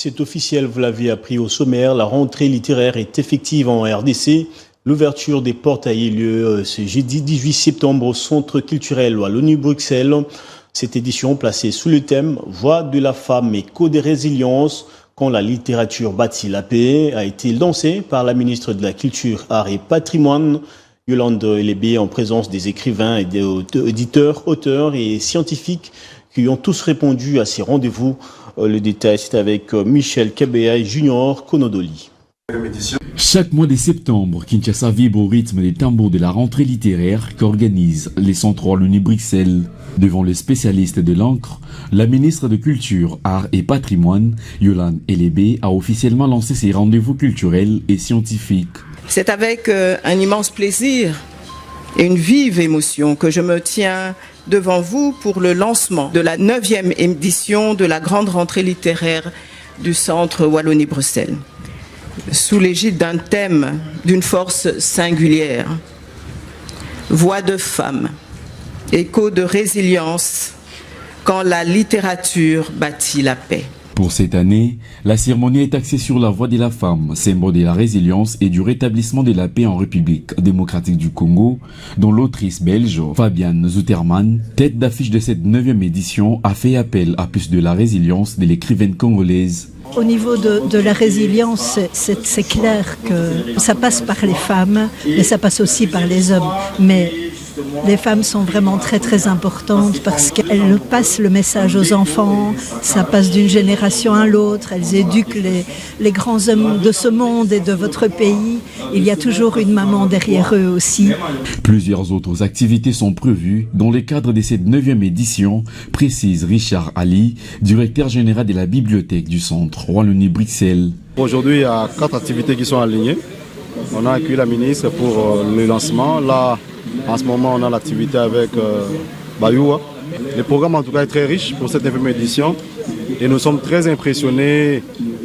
C'est officiel, vous l'avez appris au sommaire, la rentrée littéraire est effective en RDC. L'ouverture des portes a eu lieu ce jeudi 18 septembre au Centre culturel Wallonie-Bruxelles. Cette édition placée sous le thème « Voix de la femme et code de résilience quand la littérature bâtit la paix » a été lancée par la ministre de la Culture, Arts et Patrimoine, Yolande Elébé, en présence des écrivains et des éditeurs, auteurs et scientifiques qui ont tous répondu à ces rendez-vous. Le détail, c'est avec Michel Kabea Junior Konodoli. Chaque mois de septembre, Kinshasa vibre au rythme des tambours de la rentrée littéraire qu'organise les centres Wallonie-Bruxelles. Devant les spécialistes de l'encre, la ministre de Culture, Arts et Patrimoine, Yolande Elébé, a officiellement lancé ses rendez-vous culturels et scientifiques. C'est avec un immense plaisir et une vive émotion que je me tiens devant vous pour le lancement de la 9e édition de la grande rentrée littéraire du centre Wallonie-Bruxelles, sous l'égide d'un thème d'une force singulière, voix de femme, écho de résilience quand la littérature bâtit la paix. Pour cette année, la cérémonie est axée sur la voix de la femme, symbole de la résilience et du rétablissement de la paix en République démocratique du Congo, dont l'autrice belge Fabienne Zuterman, tête d'affiche de cette 9e édition, a fait appel à plus de la résilience de l'écrivaine congolaise. Au niveau de la résilience, c'est clair que ça passe par les femmes, mais ça passe aussi par les hommes. Mais les femmes sont vraiment très très importantes parce qu'elles passent le message aux enfants, ça passe d'une génération à l'autre, elles éduquent les grands hommes de ce monde et de votre pays. Il y a toujours une maman derrière eux aussi. Plusieurs autres activités sont prévues dans le cadre de cette 9e édition, précise Richard Ali, directeur général de la bibliothèque du centre Wallonie-Bruxelles. Aujourd'hui, il y a 4 activités qui sont alignées. On a accueilli la ministre pour le lancement. Là, en ce moment, on a l'activité avec Bayoua. Le programme, en tout cas, est très riche pour cette 9e édition. Et nous sommes très impressionnés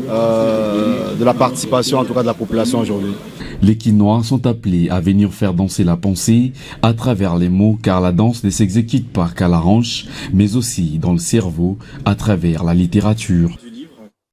de la participation, en tout cas, de la population aujourd'hui. Les Quinois sont appelés à venir faire danser la pensée à travers les mots, car la danse ne s'exécute pas qu'à la hanche, mais aussi dans le cerveau à travers la littérature.